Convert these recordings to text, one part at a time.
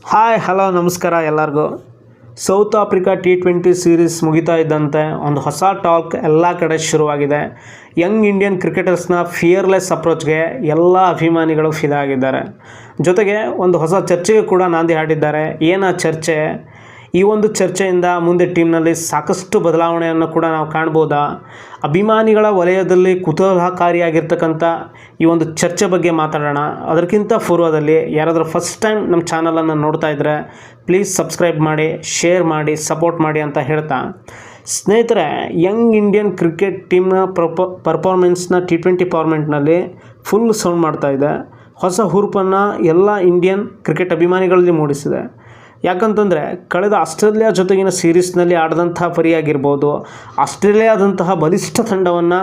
Hi hello ನಮಸ್ಕಾರ ಎಲ್ಲರಿಗೂ. South Africa T20 series ಮುಗಿತಾ ಇದ್ದಂತೆ ಒಂದು ಹೊಸ ಟಾಕ್ ಎಲ್ಲ ಕಡೆ ಶುರುವಾಗಿದೆ. ಯಂಗ್ ಇಂಡಿಯನ್ ಕ್ರಿಕೆಟರ್ಸ್ನ ಫಿಯರ್ಲೆಸ್ ಅಪ್ರೋಚ್ಗೆ ಎಲ್ಲ ಅಭಿಮಾನಿಗಳು ಫಿದಾ ಆಗಿದ್ದಾರೆ. ಜೊತೆಗೆ ಒಂದು ಹೊಸ ಚರ್ಚೆಗೆ ಕೂಡ ನಾಂದಿ ಹಾಡಿದ್ದಾರೆ. ಏನ ಚರ್ಚೆ? ಈ ಒಂದು ಚರ್ಚೆಯಿಂದ ಮುಂದೆ ಟೀಮ್ನಲ್ಲಿ ಸಾಕಷ್ಟು ಬದಲಾವಣೆಯನ್ನು ಕೂಡ ನಾವು ಕಾಣ್ಬೋದಾ? ಅಭಿಮಾನಿಗಳ ವಲಯದಲ್ಲಿ ಕುತೂಹಲಕಾರಿಯಾಗಿರ್ತಕ್ಕಂಥ ಈ ಒಂದು ಚರ್ಚೆ ಬಗ್ಗೆ ಮಾತಾಡೋಣ. ಅದಕ್ಕಿಂತ ಪೂರ್ವದಲ್ಲಿ ಯಾರಾದರೂ ಫಸ್ಟ್ ಟೈಮ್ ನಮ್ಮ ಚಾನಲನ್ನು ನೋಡ್ತಾ ಇದ್ದರೆ ಪ್ಲೀಸ್ ಸಬ್ಸ್ಕ್ರೈಬ್ ಮಾಡಿ, ಶೇರ್ ಮಾಡಿ, ಸಪೋರ್ಟ್ ಮಾಡಿ ಅಂತ ಹೇಳ್ತಾ, ಸ್ನೇಹಿತರೆ, ಯಂಗ್ ಇಂಡಿಯನ್ ಕ್ರಿಕೆಟ್ ಟೀಮ್ನ ಪರ್ಫಾರ್ಮೆನ್ಸ್ನ T20 ಫಾರ್ಮೆಟ್ನಲ್ಲಿ ಫುಲ್ ಸೌಂಡ್ ಮಾಡ್ತಾ ಇದೆ. ಹೊಸ ಹುರುಪನ್ನು ಎಲ್ಲ ಇಂಡಿಯನ್ ಕ್ರಿಕೆಟ್ ಅಭಿಮಾನಿಗಳಲ್ಲಿ ಮೂಡಿಸಿದೆ. ಯಾಕಂತಂದರೆ ಕಳೆದ ಆಸ್ಟ್ರೇಲಿಯಾ ಜೊತೆಗಿನ ಸೀರೀಸ್ನಲ್ಲಿ ಆಡಿದಂತಹ ಪರಿಯಾಗಿರ್ಬೋದು, ಆಸ್ಟ್ರೇಲಿಯಾದಂತಹ ಬಲಿಷ್ಠ ತಂಡವನ್ನು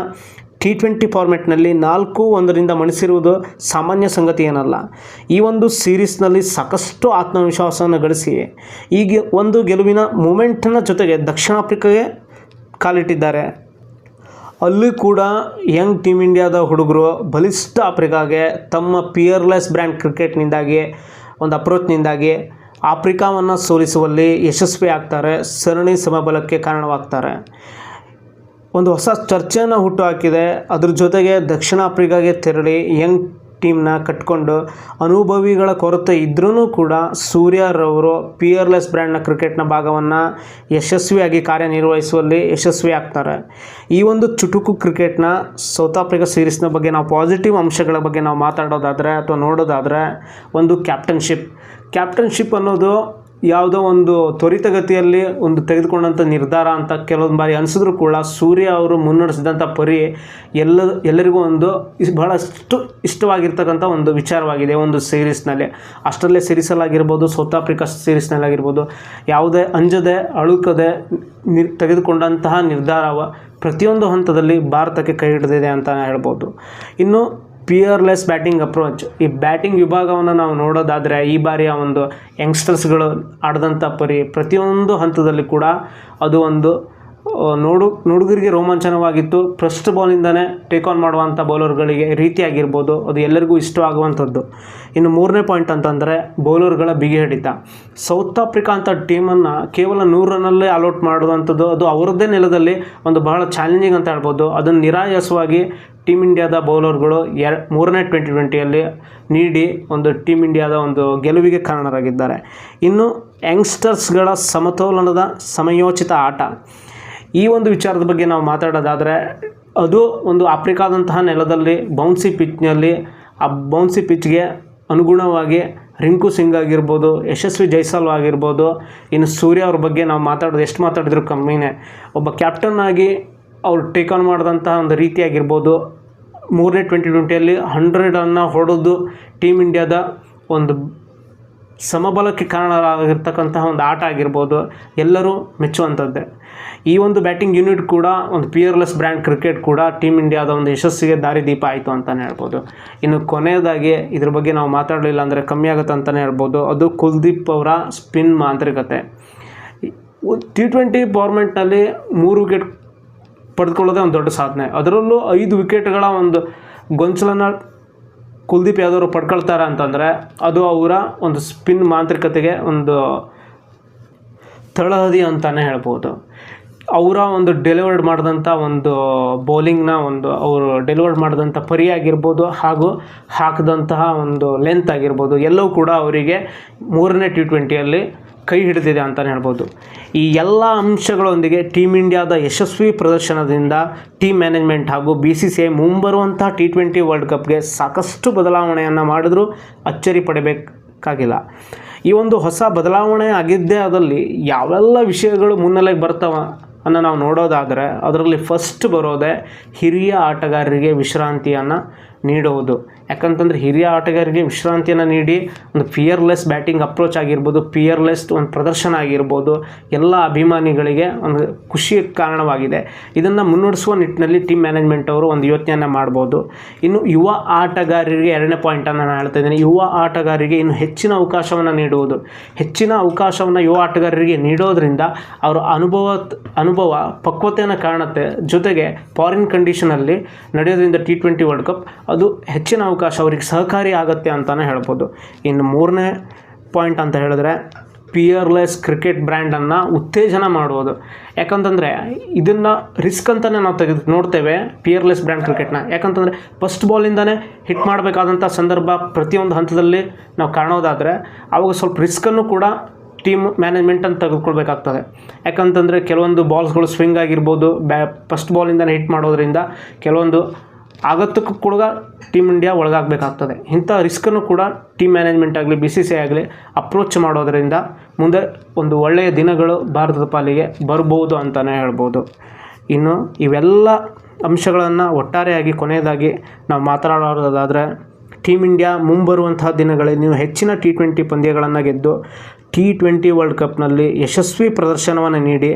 T20 ಫಾರ್ಮೆಟ್ನಲ್ಲಿ 4-1 ಮಣಿಸಿರುವುದು ಸಾಮಾನ್ಯ ಸಂಗತಿ ಏನಲ್ಲ. ಈ ಒಂದು ಸೀರೀಸ್ನಲ್ಲಿ ಸಾಕಷ್ಟು ಆತ್ಮವಿಶ್ವಾಸವನ್ನು ಗಳಿಸಿ ಈಗ ಒಂದು ಗೆಲುವಿನ ಮೂಮೆಂಟ್ನ ಜೊತೆಗೆ ದಕ್ಷಿಣ ಆಫ್ರಿಕಾಗೆ ಕಾಲಿಟ್ಟಿದ್ದಾರೆ. ಅಲ್ಲಿ ಕೂಡ ಯಂಗ್ ಟೀಮ್ ಇಂಡಿಯಾದ ಹುಡುಗರು ಬಲಿಷ್ಠ ಆಫ್ರಿಕಾಗೆ ತಮ್ಮ ಪಿಯರ್ಲೆಸ್ ಬ್ರ್ಯಾಂಡ್ ಕ್ರಿಕೆಟ್ನಿಂದಾಗಿ ಒಂದು ಅಪ್ರೋಚ್ನಿಂದಾಗಿ ಆಫ್ರಿಕಾವನ್ನು ಸೋಲಿಸುವಲ್ಲಿ ಯಶಸ್ವಿ ಆಗ್ತಾರೆ, ಸರಣಿ ಸಮಬಲಕ್ಕೆ ಕಾರಣವಾಗ್ತಾರೆ. ಒಂದು ಹೊಸ ಚರ್ಚೆಯನ್ನು ಹುಟ್ಟುಹಾಕಿದೆ. ಅದ್ರ ಜೊತೆಗೆ ದಕ್ಷಿಣ ಆಫ್ರಿಕಾಗೆ ತೆರಳಿ ಯಂಗ್ ಟೀಮ್ನ ಕಟ್ಕೊಂಡು ಅನುಭವಿಗಳ ಕೊರತೆ ಇದ್ರೂ ಕೂಡ ಸೂರ್ಯರವರು ಪಿಯರ್ಲೆಸ್ ಬ್ರ್ಯಾಂಡ್ನ ಕ್ರಿಕೆಟ್ನ ಭಾಗವನ್ನು ಯಶಸ್ವಿಯಾಗಿ ಕಾರ್ಯನಿರ್ವಹಿಸುವಲ್ಲಿ ಯಶಸ್ವಿ ಆಗ್ತಾರೆ. ಈ ಒಂದು ಚುಟುಕು ಕ್ರಿಕೆಟ್ನ ಸೌತ್ ಆಫ್ರಿಕಾ ಸೀರೀಸ್ನ ಬಗ್ಗೆ ನಾವು ಪಾಸಿಟಿವ್ ಅಂಶಗಳ ಬಗ್ಗೆ ನಾವು ಮಾತಾಡೋದಾದರೆ ಅಥವಾ ನೋಡೋದಾದರೆ, ಒಂದು ಕ್ಯಾಪ್ಟನ್ಶಿಪ್ ಅನ್ನೋದು ಯಾವುದೋ ಒಂದು ತ್ವರಿತಗತಿಯಲ್ಲಿ ಒಂದು ತೆಗೆದುಕೊಂಡಂಥ ನಿರ್ಧಾರ ಅಂತ ಕೆಲವೊಂದು ಬಾರಿ ಅನಿಸಿದ್ರು ಕೂಡ ಸೂರ್ಯ ಅವರು ಮುನ್ನಡೆಸಿದಂಥ ಪರಿ ಎಲ್ಲರಿಗೂ ಒಂದು ಬಹಳಷ್ಟು ಇಷ್ಟವಾಗಿರ್ತಕ್ಕಂಥ ಒಂದು ವಿಚಾರವಾಗಿದೆ. ಒಂದು ಸೀರೀಸ್ನಲ್ಲಿ, ಆಸ್ಟ್ರೇಲಿಯಾ ಸೀರೀಸಲ್ಲಾಗಿರ್ಬೋದು, ಸೌತ್ ಆಫ್ರಿಕಾ ಸೀರೀಸ್ನಲ್ಲಾಗಿರ್ಬೋದು, ಯಾವುದೇ ಅಂಜದೆ ಅಳುಕದೆ ತೆಗೆದುಕೊಂಡಂತಹ ನಿರ್ಧಾರ ಪ್ರತಿಯೊಂದು ಹಂತದಲ್ಲಿ ಭಾರತಕ್ಕೆ ಕೈ ಹಿಡಿದಿದೆ ಅಂತ ಹೇಳ್ಬೋದು. ಇನ್ನು ಪಿಯರ್ಲೆಸ್ ಬ್ಯಾಟಿಂಗ್ ಅಪ್ರೋಚ್, ಈ ಬ್ಯಾಟಿಂಗ್ ವಿಭಾಗವನ್ನು ನಾವು ನೋಡೋದಾದರೆ ಈ ಬಾರಿಯ ಒಂದು ಯಂಗ್ಸ್ಟರ್ಸ್ಗಳು ಆಡಿದಂಥ ಪರಿ ಪ್ರತಿಯೊಂದು ಹಂತದಲ್ಲಿ ಕೂಡ ಅದು ಒಂದು ನೋಡುಗರಿಗೆ ರೋಮಾಂಚನವಾಗಿತ್ತು. ಫಸ್ಟ್ ಬಾಲಿಂದನೇ ಟೇಕ್ ಆನ್ ಮಾಡುವಂಥ ಬೌಲರ್ಗಳಿಗೆ ರೀತಿಯಾಗಿರ್ಬೋದು, ಅದು ಎಲ್ಲರಿಗೂ ಇಷ್ಟವಾಗುವಂಥದ್ದು. ಇನ್ನು ಮೂರನೇ ಪಾಯಿಂಟ್ ಅಂತಂದರೆ ಬೌಲರ್ಗಳ ಬಿಗಿ ಹಿಡಿತ. ಸೌತ್ ಆಫ್ರಿಕಾ ಅಂತ ಟೀಮನ್ನು ಕೇವಲ 100 ರನ್ನಲ್ಲೇ ಅಲೌಟ್ ಮಾಡುವಂಥದ್ದು ಅದು ಅವರದ್ದೇ ನೆಲದಲ್ಲಿ ಒಂದು ಬಹಳ ಚಾಲೆಂಜಿಂಗ್ ಅಂತ ಹೇಳ್ಬೋದು. ಅದನ್ನು ನಿರಾಯಾಸವಾಗಿ ಟೀಮ್ ಇಂಡಿಯಾದ ಬೌಲರ್ಗಳು ಮೂರನೇ T20ಯಲ್ಲಿ ನೀಡಿ ಒಂದು ಟೀಮ್ ಇಂಡಿಯಾದ ಒಂದು ಗೆಲುವಿಗೆ ಕಾರಣರಾಗಿದ್ದಾರೆ. ಇನ್ನು ಯಂಗ್ಸ್ಟರ್ಸ್ಗಳ ಸಮತೋಲನದ ಸಮಯೋಚಿತ ಆಟ, ಈ ಒಂದು ವಿಚಾರದ ಬಗ್ಗೆ ನಾವು ಮಾತಾಡೋದಾದರೆ, ಅದು ಒಂದು ಆಫ್ರಿಕಾದಂತಹ ನೆಲದಲ್ಲಿ ಬೌನ್ಸಿ ಪಿಚ್ನಲ್ಲಿ ಆ ಬೌನ್ಸಿ ಪಿಚ್ಗೆ ಅನುಗುಣವಾಗಿ ರಿಂಕು ಸಿಂಗ್ ಆಗಿರ್ಬೋದು, ಯಶಸ್ವಿ ಜೈಸ್ವಾಲ್ ಆಗಿರ್ಬೋದು, ಇನ್ನು ಸೂರ್ಯ ಅವ್ರ ಬಗ್ಗೆ ನಾವು ಎಷ್ಟು ಮಾತಾಡಿದ್ರು ಕಮ್ಮಿನೇ. ಒಬ್ಬ ಕ್ಯಾಪ್ಟನ್ ಆಗಿ ಅವ್ರು ಟೇಕ್ ಆನ್ ಮಾಡಿದಂತಹ ಒಂದು ರೀತಿಯಾಗಿರ್ಬೋದು, ಮೂರನೇ T20ಯಲ್ಲಿ 100 ರನ್ನ ಹೊಡೆದು ಟೀಮ್ ಇಂಡಿಯಾದ ಒಂದು ಸಮಬಲಕ್ಕೆ ಕಾರಣರಾಗಿರ್ತಕ್ಕಂತಹ ಒಂದು ಆಟ ಆಗಿರ್ಬೋದು, ಎಲ್ಲರೂ ಮೆಚ್ಚುವಂಥದ್ದೇ. ಈ ಒಂದು ಬ್ಯಾಟಿಂಗ್ ಯೂನಿಟ್ ಕೂಡ ಒಂದು ಪಿಯರ್ಲೆಸ್ ಬ್ರ್ಯಾಂಡ್ ಕ್ರಿಕೆಟ್ ಕೂಡ ಟೀಮ್ ಇಂಡಿಯಾದ ಒಂದು ಯಶಸ್ಸಿಗೆ ದಾರಿದೀಪ ಆಯಿತು ಅಂತಲೇ ಹೇಳ್ಬೋದು. ಇನ್ನು ಕೊನೆಯದಾಗಿ ಇದ್ರ ಬಗ್ಗೆ ನಾವು ಮಾತಾಡಲಿಲ್ಲ ಅಂದರೆ ಕಮ್ಮಿ ಆಗುತ್ತೆ ಅಂತಲೇ ಹೇಳ್ಬೋದು, ಅದು ಕುಲ್ದೀಪ್ ಅವರ ಸ್ಪಿನ್ ಮಾಂತ್ರಿಕತೆ. T20 ಫಾರ್ಮೆಟ್ನಲ್ಲಿ 3 ವಿಕೆಟ್ ಪಡೆದುಕೊಳ್ಳೋದೇ ಒಂದು ದೊಡ್ಡ ಸಾಧನೆ. ಅದರಲ್ಲೂ 5 ವಿಕೆಟ್ಗಳ ಒಂದು ಗೊಂಚಲನ್ನು ಕುಲ್ದೀಪ್ ಯಾದವ್ ಪಡ್ಕೊಳ್ತಾರೆ ಅಂತಂದರೆ ಅದು ಅವರ ಒಂದು ಸ್ಪಿನ್ ಮಾಂತ್ರಿಕತೆಗೆ ಒಂದು ತಳಹದಿ ಅಂತಲೇ ಹೇಳ್ಬೋದು. ಅವರ ಒಂದು ಡೆಲಿವರ್ಡ್ ಮಾಡಿದಂಥ ಒಂದು ಬೌಲಿಂಗ್ನ ಅವರು ಡೆಲಿವರ್ಡ್ ಮಾಡಿದಂಥ ಪರಿಯಾಗಿರ್ಬೋದು ಹಾಗೂ ಹಾಕಿದಂತಹ ಒಂದು ಲೆಂತ್ ಆಗಿರ್ಬೋದು, ಎಲ್ಲವೂ ಕೂಡ ಅವರಿಗೆ ಮೂರನೇ T20ಯಲ್ಲಿ ಕೈ ಹಿಡಿದಿದೆ ಅಂತಲೇ ಹೇಳ್ಬೋದು. ಈ ಎಲ್ಲ ಅಂಶಗಳೊಂದಿಗೆ ಟೀಮ್ ಇಂಡಿಯಾದ ಯಶಸ್ವಿ ಪ್ರದರ್ಶನದಿಂದ ಟೀಮ್ ಮ್ಯಾನೇಜ್ಮೆಂಟ್ ಹಾಗೂ BCCI ಮುಂಬರುವಂಥ T20 ವರ್ಲ್ಡ್ ಕಪ್ಗೆ ಸಾಕಷ್ಟು ಬದಲಾವಣೆಯನ್ನು ಮಾಡಿದ್ರೂ ಅಚ್ಚರಿ ಪಡಬೇಕಾಗಿಲ್ಲ. ಈ ಒಂದು ಹೊಸ ಬದಲಾವಣೆ ಆಗಿದ್ದೇ ಅದರಲ್ಲಿ ಯಾವೆಲ್ಲ ವಿಷಯಗಳು ಮುನ್ನೆಲೆಗೆ ಬರ್ತಾವ ಅನ್ನು ನಾವು ನೋಡೋದಾದರೆ, ಅದರಲ್ಲಿ ಫಸ್ಟ್ ಬರೋದೇ ಹಿರಿಯ ಆಟಗಾರರಿಗೆ ವಿಶ್ರಾಂತಿಯನ್ನು ನೀಡುವುದು. ಯಾಕಂತಂದರೆ ಹಿರಿಯ ಆಟಗಾರರಿಗೆ ವಿಶ್ರಾಂತಿಯನ್ನು ನೀಡಿ ಒಂದು ಪಿಯರ್ಲೆಸ್ ಬ್ಯಾಟಿಂಗ್ ಅಪ್ರೋಚ್ ಆಗಿರ್ಬೋದು, ಪಿಯರ್ಲೆಸ್ ಒಂದು ಪ್ರದರ್ಶನ ಆಗಿರ್ಬೋದು, ಎಲ್ಲ ಅಭಿಮಾನಿಗಳಿಗೆ ಒಂದು ಖುಷಿಯ ಕಾರಣವಾಗಿದೆ. ಇದನ್ನು ಮುನ್ನಡೆಸುವ ನಿಟ್ಟಿನಲ್ಲಿ ಟೀಮ್ ಮ್ಯಾನೇಜ್ಮೆಂಟ್ ಅವರು ಒಂದು ಯೋಚನೆಯನ್ನು ಮಾಡ್ಬೋದು. ಇನ್ನು ಯುವ ಆಟಗಾರರಿಗೆ ಎರಡನೇ ಪಾಯಿಂಟನ್ನು ನಾನು ಹೇಳ್ತಾ ಇದ್ದೀನಿ. ಯುವ ಆಟಗಾರರಿಗೆ ಇನ್ನು ಹೆಚ್ಚಿನ ಅವಕಾಶವನ್ನು ನೀಡುವುದು. ಹೆಚ್ಚಿನ ಅವಕಾಶವನ್ನು ಯುವ ಆಟಗಾರರಿಗೆ ನೀಡೋದ್ರಿಂದ ಅವರ ಅನುಭವ ಪಕ್ವತೆಯನ್ನು ಕಾಣುತ್ತೆ. ಜೊತೆಗೆ ಫಾರಿನ್ ಕಂಡೀಷನಲ್ಲಿ ನಡೆಯೋದ್ರಿಂದ T20 ವರ್ಲ್ಡ್ ಕಪ್ ಅದು ಹೆಚ್ಚಿನ ಅವಕಾಶ ಅವರಿಗೆ ಸಹಕಾರಿ ಆಗುತ್ತೆ ಅಂತಲೇ ಹೇಳ್ಬೋದು. ಇನ್ನು ಮೂರನೇ ಪಾಯಿಂಟ್ ಅಂತ ಹೇಳಿದ್ರೆ ಪಿಯರ್ಲೆಸ್ ಕ್ರಿಕೆಟ್ ಬ್ರ್ಯಾಂಡನ್ನು ಉತ್ತೇಜನ ಮಾಡುವುದು. ಯಾಕಂತಂದರೆ ಇದನ್ನು ರಿಸ್ಕ್ ಅಂತಲೇ ನಾವು ನೋಡ್ತೇವೆ ಪಿಯರ್ಲೆಸ್ ಬ್ರ್ಯಾಂಡ್ ಕ್ರಿಕೆಟ್ನ. ಯಾಕಂತಂದರೆ ಫಸ್ಟ್ ಬಾಲಿಂದನೇ ಹಿಟ್ ಮಾಡಬೇಕಾದಂಥ ಸಂದರ್ಭ ಪ್ರತಿಯೊಂದು ಹಂತದಲ್ಲಿ ನಾವು ಕಾಣೋದಾದರೆ ಆವಾಗ ಸ್ವಲ್ಪ ರಿಸ್ಕನ್ನು ಕೂಡ ಟೀಮ್ ಮ್ಯಾನೇಜ್ಮೆಂಟನ್ನು ತೆಗೆದುಕೊಳ್ಬೇಕಾಗ್ತದೆ. ಯಾಕಂತಂದರೆ ಕೆಲವೊಂದು ಬಾಲ್ಸ್ಗಳು ಸ್ವಿಂಗ್ ಆಗಿರ್ಬೋದು, ಫಸ್ಟ್ ಬಾಲಿಂದನೇ ಹಿಟ್ ಮಾಡೋದ್ರಿಂದ ಕೆಲವೊಂದು ಆಗತ್ತಕ್ಕೂ ಕೂಡ ಟೀಮ್ ಇಂಡಿಯಾ ಒಳಗಾಗಬೇಕಾಗ್ತದೆ. ಇಂಥ ರಿಸ್ಕನ್ನು ಕೂಡ ಟೀಮ್ ಮ್ಯಾನೇಜ್ಮೆಂಟ್ ಆಗಲಿ BCCI ಆಗಲಿ ಅಪ್ರೋಚ್ ಮಾಡೋದರಿಂದ ಮುಂದೆ ಒಂದು ಒಳ್ಳೆಯ ದಿನಗಳು ಭಾರತದ ಪಾಲಿಗೆ ಬರ್ಬೋದು ಅಂತಲೇ ಹೇಳ್ಬೋದು. ಇನ್ನು ಇವೆಲ್ಲ ಅಂಶಗಳನ್ನು ಒಟ್ಟಾರೆಯಾಗಿ ಕೊನೆಯದಾಗಿ ನಾವು ಮಾತನಾಡೋದಾದರೆ ಟೀಮ್ ಇಂಡಿಯಾ ಮುಂಬರುವಂತಹ ದಿನಗಳಲ್ಲಿ ನೀವು ಹೆಚ್ಚಿನ T20 ಪಂದ್ಯಗಳನ್ನು ಗೆದ್ದು T20 ವರ್ಲ್ಡ್ ಕಪ್ನಲ್ಲಿ ಯಶಸ್ವಿ ಪ್ರದರ್ಶನವನ್ನು ನೀಡಿ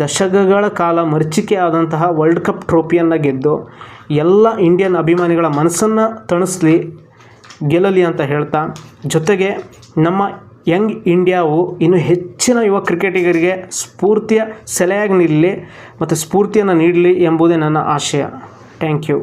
ದಶಕಗಳ ಕಾಲ ಮರೀಚಿಕೆ ಆದಂತಹ ವರ್ಲ್ಡ್ ಕಪ್ ಟ್ರೋಫಿಯನ್ನು ಗೆದ್ದು ಎಲ್ಲ ಇಂಡಿಯನ್ ಅಭಿಮಾನಿಗಳ ಮನಸ್ಸನ್ನು ತಣಿಸ್ಲಿ, ಗೆಲ್ಲಲಿ ಅಂತ ಹೇಳ್ತಾ, ಜೊತೆಗೆ ನಮ್ಮ ಯಂಗ್ ಇಂಡಿಯಾವು ಇನ್ನು ಹೆಚ್ಚಿನ ಯುವ ಕ್ರಿಕೆಟಿಗರಿಗೆ ಸ್ಫೂರ್ತಿಯ ಸೆಲೆಯಾಗಿ ನಿಲ್ಲಲಿ ಮತ್ತು ಸ್ಫೂರ್ತಿಯನ್ನು ನೀಡಲಿ ಎಂಬುದೇ ನನ್ನ ಆಶಯ. Thank you.